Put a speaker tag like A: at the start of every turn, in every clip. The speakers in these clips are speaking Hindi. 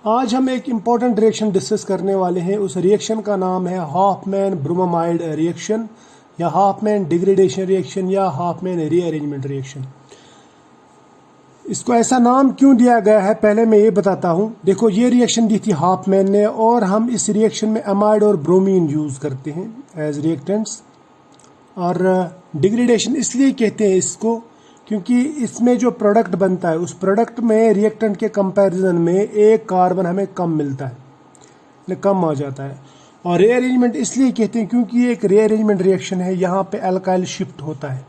A: आज हम एक इम्पॉर्टेंट रिएक्शन डिस्कस करने वाले हैं। उस रिएक्शन का नाम है हॉफमैन ब्रोमाइड रिएक्शन या हॉफमैन डिग्रेडेशन रिएक्शन या हॉफमैन रीअरेंजमेंट रिएक्शन। इसको ऐसा नाम क्यों दिया गया है पहले मैं ये बताता हूँ। देखो, ये रिएक्शन दी थी हॉफमैन ने और हम इस रिएक्शन में अमाइड और ब्रोमीन यूज़ करते हैं एज रिएक्टेंट्स। और डिग्रेडेशन इसलिए कहते हैं इसको क्योंकि इसमें जो प्रोडक्ट बनता है उस प्रोडक्ट में रिएक्टेंट के कंपैरिजन में एक कार्बन हमें कम मिलता है, कम आ जाता है। और रीअरेंजमेंट इसलिए कहते हैं क्योंकि ये एक रीअरेंजमेंट रिएक्शन है। यहाँ पे अल्काइल शिफ्ट होता है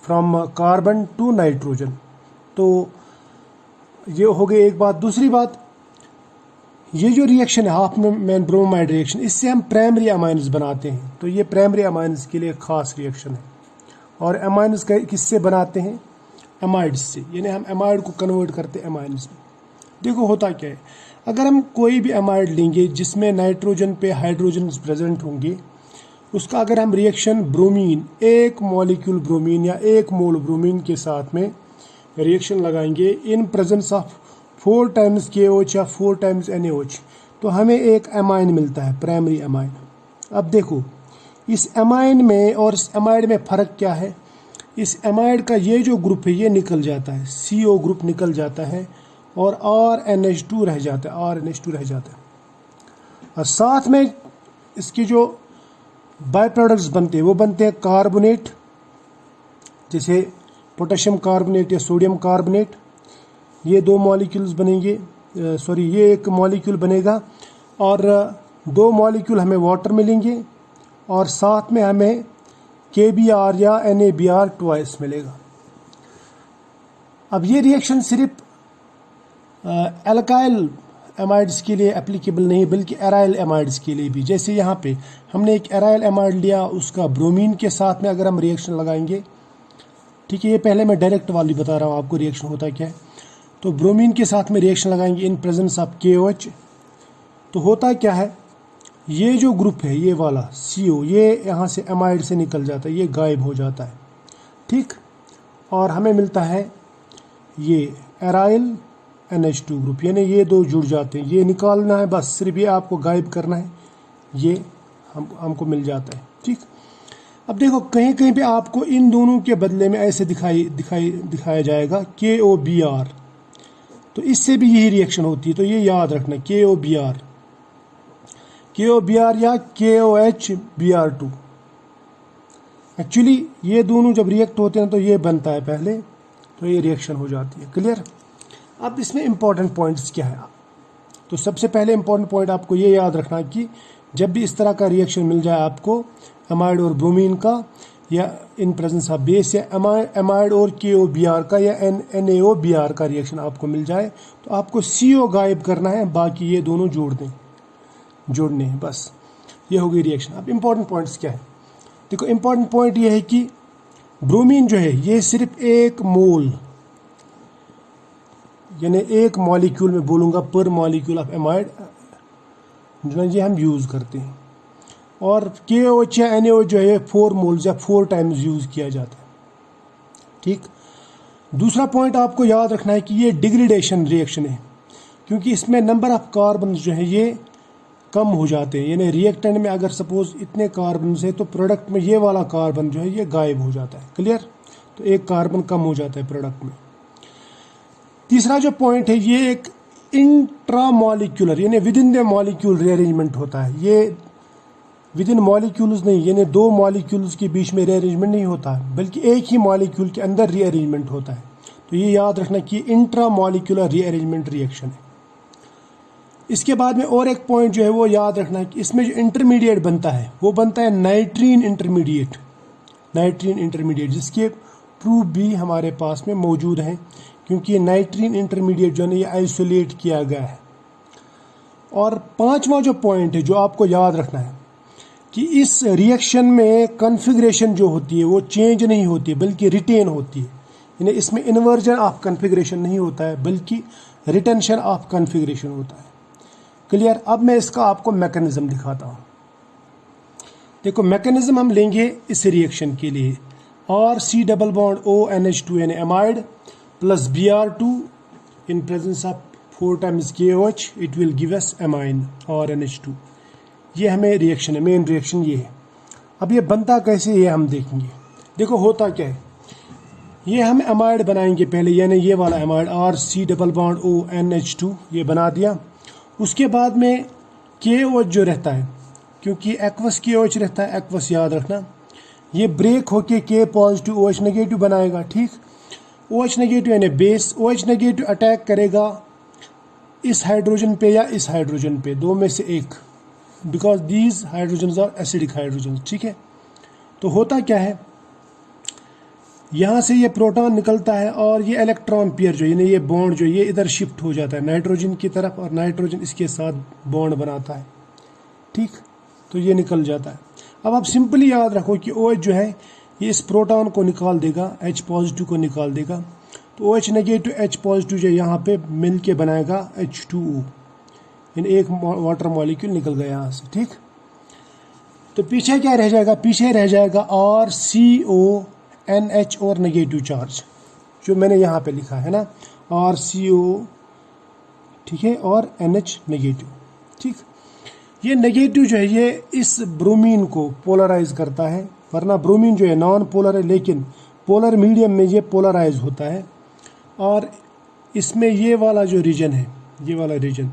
A: फ्रॉम कार्बन टू नाइट्रोजन। तो ये हो गई एक बात। दूसरी बात, ये जो रिएक्शन है हॉफमैन ब्रोमाइड रिएक्शन, इससे हम प्राइमरी अमाइन्स बनाते हैं। तो ये प्राइमरी अमाइन्स के लिए खास रिएक्शन है। और अमाइन्स किससे बनाते हैं? अमाइड्स से, यानी हम अमाइड को कन्वर्ट करते हैं अमाइन्स में। देखो होता क्या है, अगर हम कोई भी अमाइड लेंगे जिसमें नाइट्रोजन पे हाइड्रोजन प्रेजेंट होंगे, उसका अगर हम रिएक्शन ब्रोमीन, एक मॉलिक्यूल ब्रोमीन या एक मोल ब्रोमीन के साथ में रिएक्शन लगाएंगे in presence of 4 times KOH या 4 टाइम्स NaOH, तो हमें एक अमाइन मिलता है, प्राइमरी अमाइन। अब देखो, इस अमाइन में और इस अमाइड में फ़र्क क्या है। इस अमाइड का ये जो ग्रुप है ये निकल जाता है, CO ग्रुप निकल जाता है और RNH2 रह जाता है, RNH2 रह जाता है। और साथ में इसके जो बाय प्रोडक्ट्स बनते हैं वो बनते हैं कार्बोनेट, जैसे पोटेशियम कार्बोनेट या सोडियम कार्बोनेट। ये 2 मॉलिक्यूल्स बनेंगे, ये एक मॉलिक्यूल बनेगा और 2 मॉलिक्यूल हमें वाटर मिलेंगे और साथ में हमें KBr या NaBr ट्वाइस मिलेगा। अब ये रिएक्शन सिर्फ एल्काइल एमाइड्स के लिए एप्लीकेबल नहीं बल्कि एराइल एमाइड्स के लिए भी। जैसे यहाँ पे हमने एक एराइल एमाइड लिया, उसका ब्रोमीन के साथ में अगर हम रिएक्शन लगाएंगे, ठीक है, ये पहले मैं डायरेक्ट वाली बता रहा हूँ आपको रिएक्शन होता क्या है। तो ब्रोमीन के साथ में रिएक्शन लगाएंगे इन प्रेजेंस ऑफ KOH, तो होता क्या है, ये जो ग्रुप है ये वाला CO, ये यहाँ से अमाइड से निकल जाता है, ये गायब हो जाता है, ठीक। और हमें मिलता है ये एराइल NH2 ग्रुप, यानी ये 2 जुड़ जाते हैं। ये निकालना है बस, सिर्फ ये आपको गायब करना है, ये हमको मिल जाता है, ठीक। अब देखो, कहीं कहीं पे आपको इन दोनों के बदले में ऐसे दिखाया जाएगा KOBr, तो इससे भी यही रिएक्शन होती है। तो ये याद रखना, KOBr या KOHBr2। एक्चुअली ये दोनों जब रिएक्ट होते हैं तो ये बनता है पहले, तो ये रिएक्शन हो जाती है। क्लियर? अब इसमें इंपॉर्टेंट पॉइंट्स क्या है? तो सबसे पहले इंपॉर्टेंट पॉइंट आपको ये याद रखना कि जब भी इस तरह का रिएक्शन मिल जाए आपको अमाइड और ब्रोमीन का, या इन प्रेजेंस ऑफ बेस, या अमाइड और KOBr का या NaOBr का रिएक्शन आपको मिल जाए, तो आपको CO गायब करना है, बाकी ये दोनों जोड़ने हैं, बस। ये हो गई रिएक्शन। अब इंपॉर्टेंट पॉइंट्स क्या है? देखो, इंपॉर्टेंट पॉइंट ये है कि ब्रोमीन जो है ये सिर्फ एक मोल, यानी एक मॉलिक्यूल में बोलूँगा पर मॉलिक्यूल ऑफ अमाइड जो है ये हम यूज़ करते हैं। और KOH या NaOH जो है 4 मोल्स या 4 टाइम्स यूज़ किया जाता है, ठीक। दूसरा पॉइंट आपको याद रखना है कि ये डिग्रेडेशन रिएक्शन है, क्योंकि इसमें नंबर ऑफ कार्बन जो है ये कम हो जाते हैं। यानी रिएक्टेंट में अगर सपोज इतने कार्बन है तो प्रोडक्ट में ये वाला कार्बन जो है ये गायब हो जाता है। क्लियर? तो एक कार्बन कम हो जाता है प्रोडक्ट में। तीसरा जो पॉइंट है, ये एक इंट्रामॉलिक्यूलर यानी with in the molecule rearrangement होता है। ये विद इन मॉलिक्यूल्स नहीं, यानी 2 मॉलिक्यूल्स के बीच में रीअरेंजमेंट नहीं होता, बल्कि एक ही मॉलिक्यूल के अंदर रीअरेंजमेंट होता है। तो ये याद रखना कि इंट्रामॉलिक्यूलर रीअरेंजमेंट रिएक्शन है। इसके बाद में और एक पॉइंट जो है वो याद रखना है कि इसमें जो इंटरमीडिएट बनता है वो बनता है नाइट्रीन इंटरमीडिएट, जिसके प्रूफ भी हमारे पास में मौजूद हैं, क्योंकि नाइट्रीन इंटरमीडिएट जो है ये आइसोलेट किया गया है। और 5वां जो पॉइंट है जो आपको याद रखना है कि इस रिएक्शन में कॉन्फ़िगरेशन जो होती है वो चेंज नहीं होती बल्कि रिटेन होती है। यानी इसमें इन्वर्जन ऑफ कॉन्फ़िगरेशन नहीं होता है बल्कि रिटेंशन ऑफ कॉन्फ़िगरेशन होता है। क्लियर? अब मैं इसका आपको मैकेनिज्म दिखाता हूँ। देखो, मैकेनिज्म हम लेंगे इस रिएक्शन के लिए, RC डबल बॉन्ड ONH2 यानी amide plus Br2 in presence of 4 times KOH, it will give us amine or NH2। ये हमें रिएक्शन है, मेन रिएक्शन ये है। अब ये बनता कैसे ये हम देखेंगे। देखो होता क्या है, ये हम एमाइड बनाएंगे पहले, यानी ये वाला एमाइड RC+O NH2 ये बना दिया। उसके बाद में KOH जो रहता है, क्योंकि एक्वस KOH रहता है, एक्वस याद रखना, ये ब्रेक होके K पॉजिटिव OH नेगेटिव बनाएगा। ठीक, OH नेगेटिव यानी बेस, OH नेगेटिव अटैक करेगा इस हाइड्रोजन पे या इस हाइड्रोजन पे, दो में से एक, because these hydrogen are acidic hydrogen. ठीक है, तो होता क्या है, यहाँ से ये प्रोटॉन निकलता है और ये इलेक्ट्रॉन पेयर जो यानी ये बॉन्ड जो ये इधर शिफ्ट हो जाता है नाइट्रोजन की तरफ, और नाइट्रोजन इसके साथ बॉन्ड बनाता है। ठीक, तो ये निकल जाता है। अब आप सिंपली याद रखो कि OH जो है ये इस प्रोटॉन को निकाल देगा, H पॉजिटिव को निकाल देगा, तो OH नेगेटिव H पॉजिटिव जो यहाँ पे मिल के बनाएगा H2O, यानी एक वाटर मॉलिक्यूल निकल गया यहाँ से। ठीक, तो पीछे क्या रह जाएगा, पीछे रह जाएगा RCONH और नेगेटिव चार्ज, जो मैंने यहाँ पे लिखा है ना, RCO, ठीक है, और NH नेगेटिव। ठीक, ये नेगेटिव जो है ये इस ब्रोमीन को पोलराइज करता है, वरना ब्रोमीन जो है नॉन पोलर है, लेकिन पोलर मीडियम में ये पोलराइज होता है। और इसमें ये वाला जो रीजन है, ये वाला रीजन,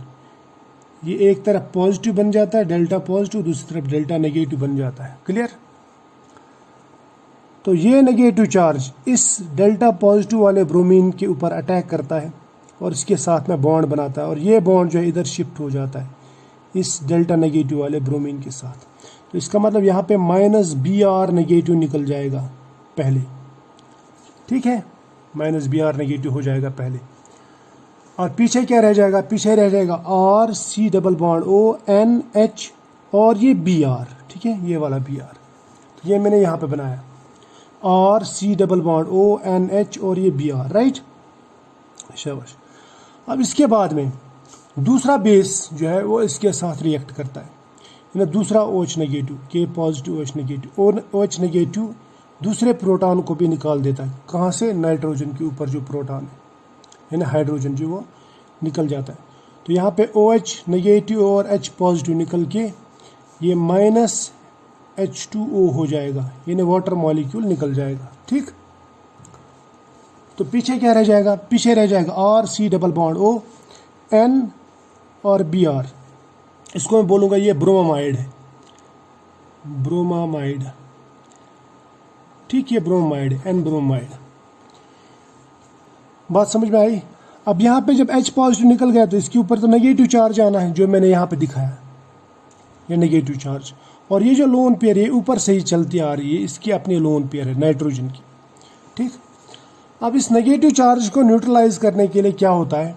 A: ये एक तरफ पॉजिटिव बन जाता है डेल्टा पॉजिटिव, दूसरी तरफ डेल्टा नेगेटिव बन जाता है। क्लियर, तो ये नेगेटिव चार्ज इस डेल्टा पॉजिटिव वाले ब्रोमीन के ऊपर अटैक करता है और इसके साथ में बॉन्ड बनाता है, और ये बॉन्ड जो है इधर शिफ्ट हो जाता है इस डेल्टा नेगेटिव वाले ब्रोमीन के साथ। तो इसका मतलब यहाँ पे -Br नेगेटिव निकल जाएगा पहले। ठीक है, -Br नेगेटिव हो जाएगा पहले, और पीछे क्या रह जाएगा, पीछे रह जाएगा RC+ONH और ये Br। ठीक है, ये वाला Br, तो ये मैंने यहाँ पे बनाया RC+ONH और ये Br, राइट, शाबाश। अब इसके बाद में दूसरा बेस जो है वो इसके साथ रिएक्ट करता है, यानी दूसरा OH negative, K positive OH negative, और OH नेगेटिव दूसरे प्रोटॉन को भी निकाल देता है। कहाँ से, नाइट्रोजन के ऊपर जो प्रोटॉन है, यानी हाइड्रोजन जो, वो निकल जाता है। तो यहाँ पे OH नेगेटिव और H पॉजिटिव निकल के ये -H2O हो जाएगा, यानी वाटर मॉलिक्यूल निकल जाएगा। ठीक, तो पीछे क्या रह जाएगा, पीछे रह जाएगा RC+ON और Br। इसको मैं बोलूँगा ये ब्रोमामाइड है, ब्रोमामाइड। ठीक, ये ब्रोमामाइड है, N ब्रोमाइड। बात समझ में आई। अब यहाँ पे जब H पॉजिटिव निकल गया तो इसके ऊपर तो नेगेटिव चार्ज आना है, जो मैंने यहाँ पे दिखाया, ये नेगेटिव चार्ज। और ये जो लोन पेयर है ऊपर से ही चलती आ रही है, इसकी अपनी लोन पेयर है नाइट्रोजन की। ठीक, अब इस नेगेटिव चार्ज को न्यूट्रलाइज करने के लिए क्या होता है,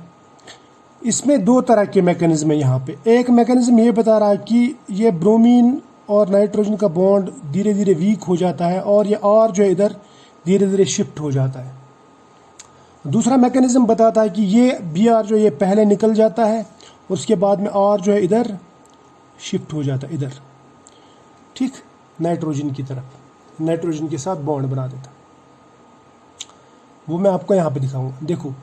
A: इसमें दो तरह के मैकेनिज्म है यहाँ पे। एक मैकेनिज्म ये बता रहा है कि ये ब्रोमीन और नाइट्रोजन का बॉन्ड धीरे धीरे वीक हो जाता है और ये R जो है इधर धीरे धीरे शिफ्ट हो जाता है। दूसरा मैकेनिज्म बताता है कि ये Br जो ये पहले निकल जाता है और उसके बाद में R जो है इधर शिफ्ट हो जाता है, इधर। ठीक, नाइट्रोजन की तरफ, नाइट्रोजन के साथ बॉन्ड बना देता, वो मैं आपको यहाँ पे दिखाऊंगा। देखो,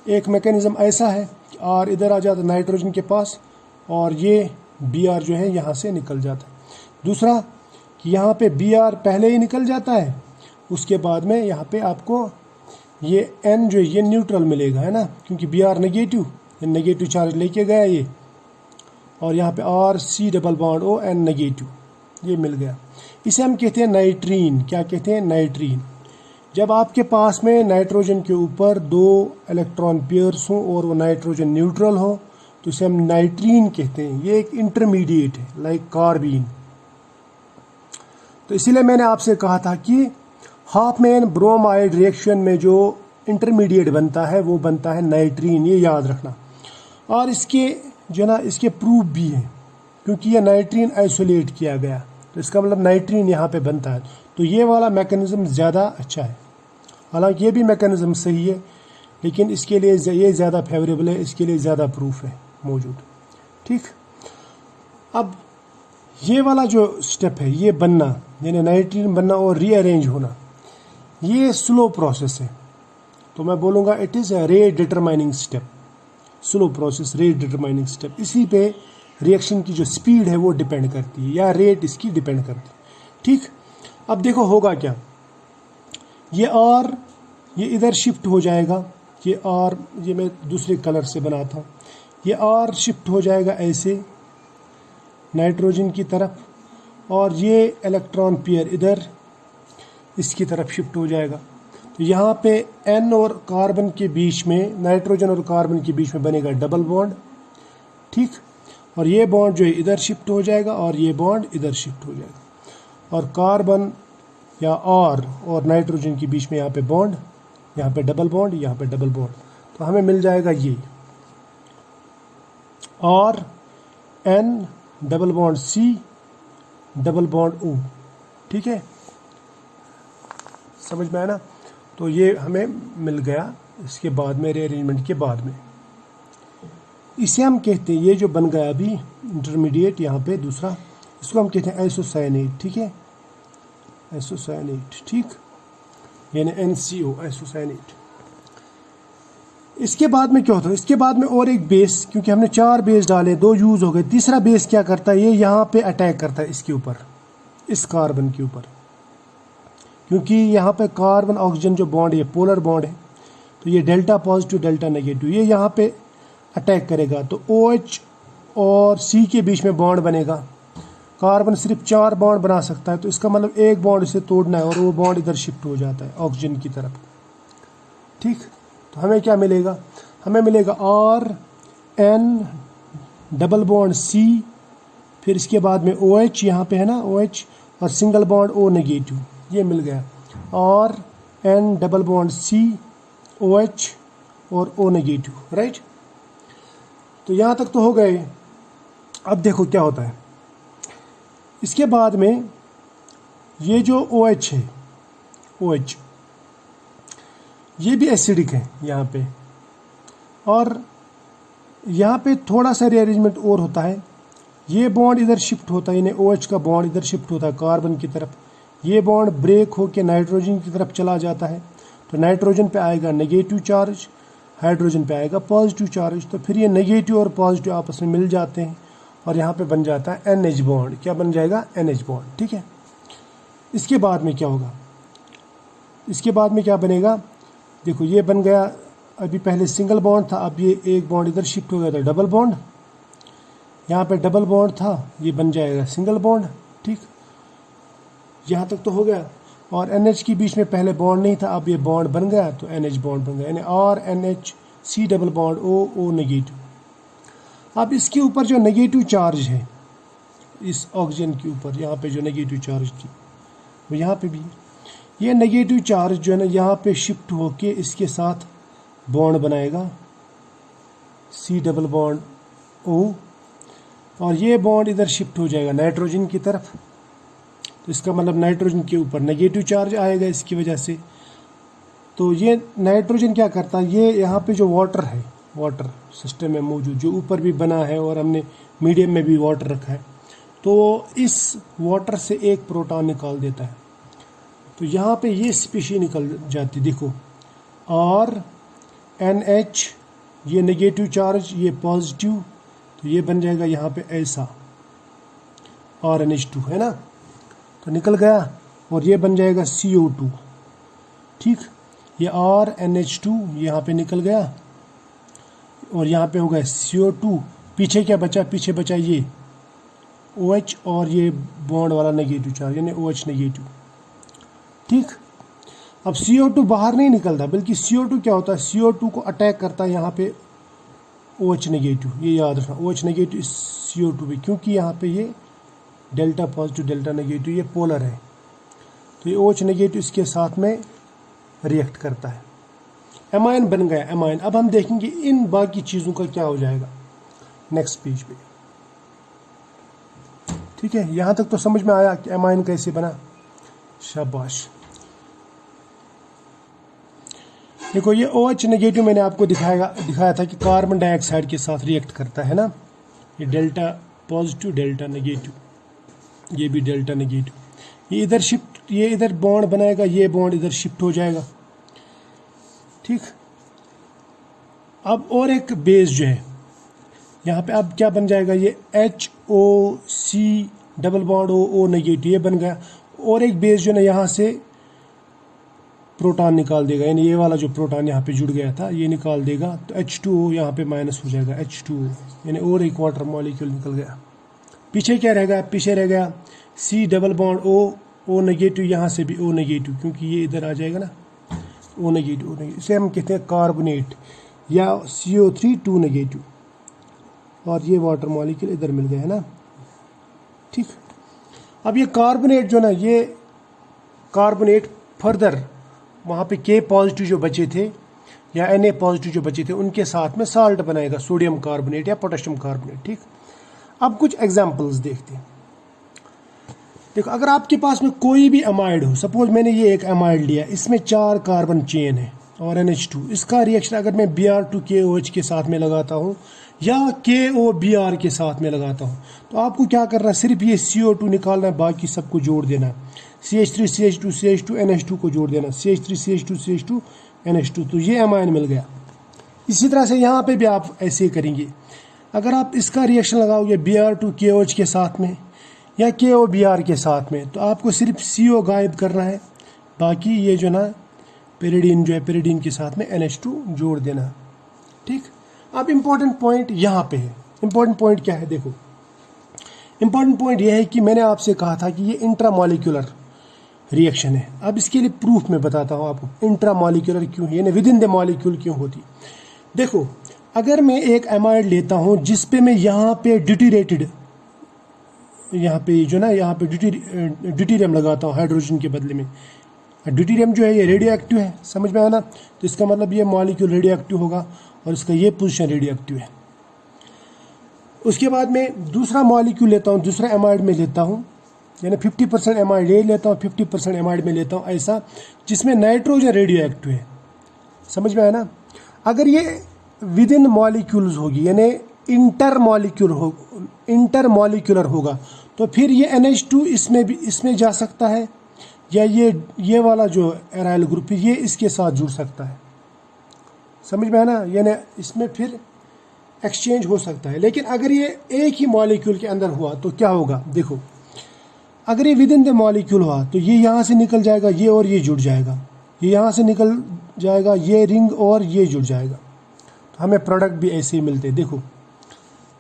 A: एक मैकेनिज्म ऐसा है कि R इधर आ जाता है नाइट्रोजन के पास और ये Br जो है यहाँ से निकल जाता है। दूसरा कि यहाँ पे Br पहले ही निकल जाता है, उसके बाद में यहाँ पे आपको ये N जो ये न्यूट्रल मिलेगा, है ना, क्योंकि Br नेगेटिव चार्ज लेके गया ये, और यहाँ पे RC+ON नेगेटिव ये मिल गया। इसे हम कहते हैं नाइट्रीन। क्या कहते हैं, नाइट्रीन। जब आपके पास में नाइट्रोजन के ऊपर दो इलेक्ट्रॉन पेयर्स हों और वो नाइट्रोजन न्यूट्रल हो तो इसे हम नाइट्रीन कहते हैं। ये एक इंटरमीडिएट है, लाइक कार्बीन। तो इसीलिए मैंने आपसे कहा था कि हाफमैन ब्रोमाइड रिएक्शन में जो इंटरमीडिएट बनता है वो बनता है नाइट्रीन, ये याद रखना। और इसके जो ना इसके प्रूफ भी है, क्योंकि ये नाइट्रीन आइसोलेट किया गया, तो इसका मतलब नाइट्रीन यहाँ पे बनता है। तो ये वाला मैकेनिज्म ज़्यादा अच्छा है, हालांकि ये भी मैकेनिज्म सही है, लेकिन इसके लिए ये ज़्यादा फेवरेबल है, इसके लिए ज़्यादा प्रूफ है मौजूद। ठीक, अब ये वाला जो स्टेप है ये बनना, यानी नाइट्रीन बनना और रीअरेंज होना, ये स्लो प्रोसेस है। तो मैं बोलूँगा it is a rate determining step. Slow process, rate determining step. इसी पे रिएक्शन की जो स्पीड है वो डिपेंड करती है, या रेट इसकी डिपेंड करती है। ठीक, अब देखो होगा क्या, ये आर ये इधर शिफ्ट हो जाएगा, ये आर, ये मैं दूसरे कलर से बनाता हूँ, ये आर शिफ्ट हो जाएगा ऐसे नाइट्रोजन की तरफ, और ये इलेक्ट्रॉन पेयर इधर इसकी तरफ शिफ्ट हो जाएगा। तो यहाँ पे एन और कार्बन के बीच में, नाइट्रोजन और कार्बन के बीच में बनेगा डबल बॉन्ड। ठीक, और ये बॉन्ड जो है इधर शिफ्ट हो जाएगा और ये बॉन्ड इधर शिफ्ट हो जाएगा, और कार्बन या आर और नाइट्रोजन के बीच में यहाँ पे बॉन्ड, यहाँ पे डबल बॉन्ड, यहाँ पे डबल बॉन्ड। तो हमें मिल जाएगा ये R N double bond C double bond O. ठीक है, समझ में आया ना। तो ये हमें मिल गया इसके बाद में, रीअरेंजमेंट के बाद में। इसे हम कहते हैं, ये जो बन गया अभी इंटरमीडिएट यहाँ पे दूसरा, इसको हम कहते हैं आइसोसाइनेट। ठीक है, आइसोसाइनेट। ठीक, यानी NCO, आइसोसाइनेट। इसके बाद में क्या होता है, इसके बाद में और एक बेस, क्योंकि हमने 4 बेस डाले, 2 यूज हो गए, तीसरा बेस क्या करता है, ये यहाँ पे अटैक करता है इसके ऊपर, इस कार्बन के ऊपर, क्योंकि यहाँ पे कार्बन ऑक्सीजन जो बॉन्ड है पोलर बॉन्ड है, तो ये डेल्टा पॉजिटिव डेल्टा नेगेटिव, ये यहाँ पे अटैक करेगा। तो OH और C के बीच में बॉन्ड बनेगा। कार्बन सिर्फ 4 बॉन्ड बना सकता है, तो इसका मतलब एक बॉन्ड इसे तोड़ना है और वो बॉन्ड इधर शिफ्ट हो जाता है ऑक्सीजन की तरफ। ठीक, तो हमें क्या मिलेगा, हमें मिलेगा RN डबल बॉन्ड C, फिर इसके बाद में OH यहाँ पे है ना OH, और सिंगल बॉन्ड O नेगेटिव, ये मिल गया। RN double bond C OH और O नेगेटिव, राइट। तो यहाँ तक तो हो गए। अब देखो क्या होता है, इसके बाद में ये जो OH है, OH ये भी एसिडिक है यहाँ पे, और यहाँ पे थोड़ा सा रीअरेंजमेंट और होता है। ये बॉन्ड इधर शिफ्ट होता है, यानी OH का बॉन्ड इधर शिफ्ट होता है कार्बन की तरफ, ये बॉन्ड ब्रेक होकर नाइट्रोजन की तरफ चला जाता है। तो नाइट्रोजन पे आएगा नेगेटिव चार्ज, हाइड्रोजन पे आएगा पॉजिटिव चार्ज। तो फिर ये नेगेटिव और पॉजिटिव आपस में मिल जाते हैं और यहाँ पे बन जाता है NH बॉन्ड। क्या बन जाएगा, NH बॉन्ड। ठीक है, इसके बाद में क्या होगा, इसके बाद में क्या बनेगा, देखो ये बन गया, अभी पहले सिंगल बॉन्ड था, अब ये एक बॉन्ड इधर शिफ्ट हो गया था डबल बॉन्ड, यहाँ पे डबल बॉन्ड था, ये बन जाएगा सिंगल बॉन्ड। ठीक, यहाँ तक तो हो गया। और NH के बीच में पहले बॉन्ड नहीं था, अब ये बॉन्ड बन गया, तो NH बॉन्ड बन गया, यानी RNHC double bond O negative. अब इसके ऊपर जो नेगेटिव चार्ज है, इस ऑक्सीजन के ऊपर यहाँ पे जो नेगेटिव चार्ज थी वो यहाँ पे भी, ये नेगेटिव चार्ज जो है ना यहाँ पे शिफ्ट होके इसके साथ बॉन्ड बनाएगा C डबल बॉन्ड O, और ये बॉन्ड इधर शिफ्ट हो जाएगा नाइट्रोजन की तरफ। तो इसका मतलब नाइट्रोजन के ऊपर नेगेटिव चार्ज आएगा इसकी वजह से। तो ये नाइट्रोजन क्या करता है, ये यहाँ पे जो वाटर है, वाटर सिस्टम में मौजूद जो ऊपर भी बना है और हमने मीडियम में भी वाटर रखा है, तो इस वाटर से एक प्रोटॉन निकाल देता है। तो यहाँ पे ये स्पीशी निकल जाती, देखो RNH, ये नेगेटिव चार्ज, ये पॉजिटिव, तो ये बन जाएगा यहाँ पे ऐसा RNH2 है ना, तो निकल गया, और ये बन जाएगा CO2। ठीक, ये RNH2 यहाँ पे निकल गया, और यहाँ पे हो गया CO2। पीछे क्या बचा, पीछे बचा ये OH और ये बॉन्ड वाला नेगेटिव चार्ज, यानी OH नेगेटिव। ठीक, अब CO2 बाहर नहीं निकलता, बल्कि CO2 क्या होता है, CO2 को अटैक करता है यहाँ पे OH नेगेटिव। ये याद रखना, OH नेगेटिव CO2 भी, क्योंकि यहाँ पे ये डेल्टा पॉजिटिव डेल्टा नेगेटिव, ये पोलर है, तो ये OH नेगेटिव इसके साथ में रिएक्ट करता है, एमाइन बन गया एमाइन। अब हम देखेंगे इन बाकी चीज़ों का क्या हो जाएगा नेक्स्ट पेज पे। ठीक है, यहाँ तक तो समझ में आया कि एमाइन कैसे बना, शाबाश। देखो ये OH नेगेटिव मैंने आपको दिखाया था कि कार्बन डाइऑक्साइड के साथ रिएक्ट करता है ना, ये डेल्टा पॉजिटिव डेल्टा नेगेटिव, ये भी डेल्टा नेगेटिव, ये इधर शिफ्ट, ये इधर बॉन्ड बनाएगा, ये बॉन्ड इधर शिफ्ट हो जाएगा। ठीक, अब और एक बेस जो है यहाँ पे, अब क्या बन जाएगा, ये HOC double bond O negative, ये बन गया। और एक बेस जो है ना यहाँ से प्रोटॉन निकाल देगा, यानी ये वाला जो प्रोटॉन यहाँ पे जुड़ गया था ये निकाल देगा, तो H2O यहाँ पे माइनस हो जाएगा, H2O, यानी और एक वाटर मॉलिक्यूल निकल गया। पीछे क्या रह गया, पीछे रह गया C double bond O negative, यहाँ से भी O नेगेटिव, क्योंकि ये इधर आ जाएगा ना, O नेगेटिव, इसे हम कहते हैं कार्बोनेट या CO3 2 नेगेटिव, और ये वाटर मॉलिक्यूल इधर मिल गया है ना, ठीक। अब ये कार्बोनेट जो ना, ये कार्बोनेट फर्दर वहाँ पे K पॉजिटिव जो बचे थे या Na पॉजिटिव जो बचे थे उनके साथ में साल्ट बनाएगा, सोडियम कार्बोनेट या पोटेशियम कार्बोनेट, ठीक। अब कुछ एग्जांपल्स देखते हैं। देखो, अगर आपके पास में कोई भी अमाइड हो, सपोज मैंने ये एक अमाइड लिया, इसमें 4 कार्बन चेन है और NH2, इसका रिएक्शन अगर मैं Br2KOH के साथ में लगाता हूँ या KOBr के साथ में लगाता हूँ, तो आपको क्या करना है, सिर्फ ये CO2 निकालना है, बाकी सबको जोड़ देना है। CH3 CH2 CH2 NH2 को जोड़ देना, CH3 CH2 CH2 NH2, तो ये अमाइन मिल गया। इसी तरह से यहाँ पे भी आप ऐसे करेंगे। अगर आप इसका रिएक्शन लगाओगे Br2KOH के साथ में या KOBr के साथ में, तो आपको सिर्फ CO गायब करना है, बाकी ये जो ना पेरिडीन जो है, पेरिडीन के साथ में NH2 जोड़ देना, ठीक। अब इम्पॉर्टेंट पॉइंट यहाँ पे है। इम्पॉर्टेंट पॉइंट क्या है, देखो, इम्पॉर्टेंट पॉइंट यह है कि मैंने आपसे कहा था कि ये इंट्रामॉलिक्यूलर रिएक्शन है। अब इसके लिए प्रूफ मैं बताता हूँ आपको, इंट्रामॉलिक्यूलर क्यों है, यानी विद इन द मॉलिक्यूल क्यों होती। देखो, अगर मैं एक एमाइड लेता हूँ जिसपे मैं यहाँ पे ड्यूटीरेटेड, यहाँ पे जो ना, यहाँ पे ड्यूटीरियम लगाता हूँ हाइड्रोजन के बदले में। ड्यूटीरियम जो है ये रेडियो एक्टिव है, समझ में आया ना, तो इसका मतलब ये मॉलिक्यूल रेडियो एक्टिव होगा और इसका ये पोजीशन रेडियो एक्टिव है। उसके बाद मैं दूसरा मॉलिक्यूल लेता हूँ, दूसरा एमाइड में लेता हूँ, यानी 50% एमाइड ये लेता हूँ, 50% एमाइड में लेता हूँ, ऐसा जिसमें नाइट्रोजन रेडियो एक्टिव है, समझ में आया ना। अगर ये विद इन मॉलिक्यूल्स होगी, यानी इंटरमॉलिक्यूलर होगा, तो फिर ये NH2 इसमें जा सकता है, या ये वाला जो एराइल ग्रुप है ये इसके साथ जुड़ सकता है, समझ में है ना, यानी इसमें फिर एक्सचेंज हो सकता है। लेकिन अगर ये एक ही मॉलिक्यूल के अंदर हुआ तो क्या होगा, देखो, अगर ये विद इन द मॉलिक्यूल हुआ तो ये यहाँ से निकल जाएगा, ये और ये जुड़ जाएगा, ये यहाँ से निकल जाएगा, ये रिंग और ये जुड़ जाएगा, तो हमें प्रोडक्ट भी ऐसे ही मिलते हैं। देखो,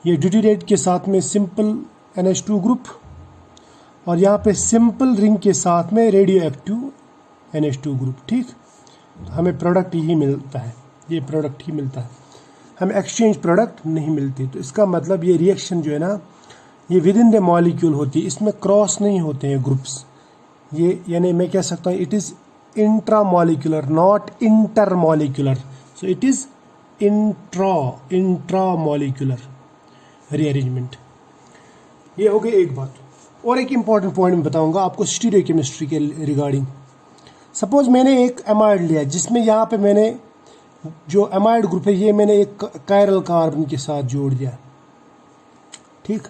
A: ये ड्यूटीरेट के साथ में सिंपल NH2 ग्रुप, और यहाँ पे सिंपल रिंग के साथ में रेडियो एक्टिव NH2 ग्रुप, ठीक। तो हमें प्रोडक्ट ही मिलता है, ये प्रोडक्ट ही मिलता है, हमें एक्सचेंज प्रोडक्ट नहीं मिलती। तो इसका मतलब ये रिएक्शन जो है ना, ये विद इन द मॉलिक्यूल होती है, इसमें क्रॉस नहीं होते हैं ग्रुप्स। ये यानी मैं कह सकता हूँ it is intramolecular, not intermolecular, so it is intramolecular rearrangement. ये हो गई एक बात। और एक इम्पॉर्टेंट पॉइंट मैं बताऊंगा आपको स्टीरियोकेमिस्ट्री के रिगार्डिंग। सपोज मैंने एक एमाइड लिया जिसमें यहाँ पे मैंने जो एमाइड ग्रुप है ये मैंने एक कायरल कार्बन के साथ जोड़ दिया, ठीक,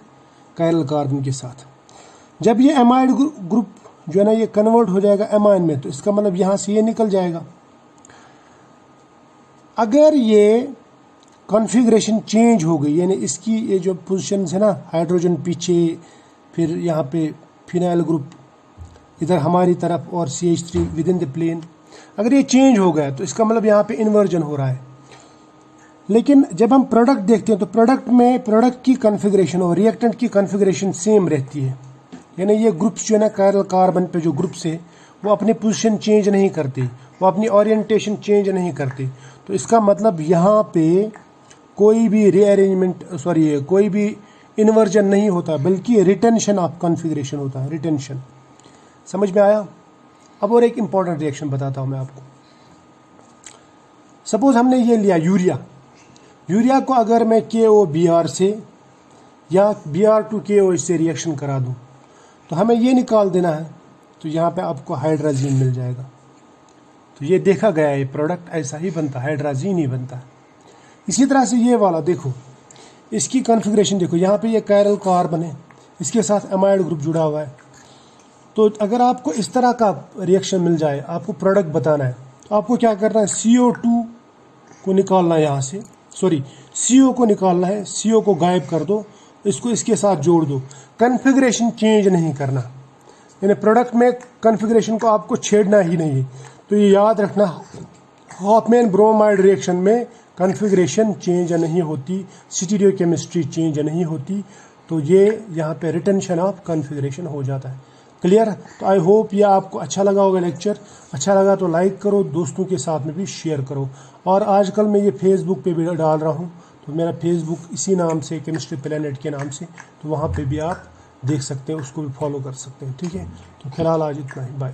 A: कायरल कार्बन के साथ। जब ये एमाइड ग्रुप जो है ना ये कन्वर्ट हो जाएगा एमाइन में, तो इसका मतलब यहाँ से ये निकल जाएगा। अगर ये कॉन्फ़िगरेशन चेंज हो गई, यानी इसकी ये जो पोजीशन है ना, हाइड्रोजन पीछे, फिर यहाँ पे फिनाइल ग्रुप इधर हमारी तरफ और CH3 with in the plane, अगर ये चेंज हो गया तो इसका मतलब यहाँ पे इन्वर्जन हो रहा है। लेकिन जब हम प्रोडक्ट देखते हैं तो प्रोडक्ट में प्रोडक्ट की कॉन्फ़िगरेशन और रिएक्टेंट की कॉन्फ़िगरेशन सेम रहती है, यानी ये ग्रुप्स जो है ना कायरल कार्बन पे जो ग्रुप्स है वो अपनी पोजीशन चेंज नहीं करते, वो अपनी ओरिएंटेशन चेंज नहीं करते। तो इसका मतलब यहाँ पे कोई भी रीअरेंजमेंट कोई भी इन्वर्जन नहीं होता, बल्कि रिटेंशन ऑफ कॉन्फ़िगरेशन होता है, रिटेंशन। समझ में आया। अब और एक इम्पॉर्टेंट रिएक्शन बताता हूँ मैं आपको। सपोज हमने ये लिया यूरिया को अगर मैं KOBr से या Br2KOH से रिएक्शन करा दूँ तो हमें ये निकाल देना है, तो यहाँ पे आपको हाइड्राजीन मिल जाएगा। तो ये देखा गया है प्रोडक्ट ऐसा ही बनता है, हाइड्राजीन ही बनता है। इसी तरह से ये वाला देखो, इसकी कॉन्फ़िगरेशन देखो, यहाँ पे ये कायरल कार्बन है, इसके साथ एमाइड ग्रुप जुड़ा हुआ है। तो अगर आपको इस तरह का रिएक्शन मिल जाए, आपको प्रोडक्ट बताना है, तो आपको क्या करना है, CO2 को निकालना है यहाँ से, सॉरी CO को निकालना है, CO को गायब कर दो, इसको इसके साथ जोड़ दो। कन्फिग्रेशन चेंज नहीं करना, यानी प्रोडक्ट में कन्फिग्रेशन को आपको छेड़ना ही नहीं है। तो ये याद रखना, हॉफमैन ब्रोमाइड रिएक्शन में कन्फिग्रेशन चेंज नहीं होती, स्टीरियोकेमिस्ट्री चेंज नहीं होती, तो ये यहाँ पे रिटेंशन ऑफ कन्फिग्रेशन हो जाता है। क्लियर? तो आई होप ये आपको अच्छा लगा होगा लेक्चर। अच्छा लगा तो लाइक करो, दोस्तों के साथ में भी शेयर करो। और आजकल मैं ये फेसबुक पे भी डाल रहा हूँ, तो मेरा फेसबुक इसी नाम से, केमिस्ट्री प्लेनेट के नाम से, तो वहाँ पे भी आप देख सकते हैं, उसको भी फॉलो कर सकते हैं। ठीक है, तो फिलहाल आज इतना ही, बाय।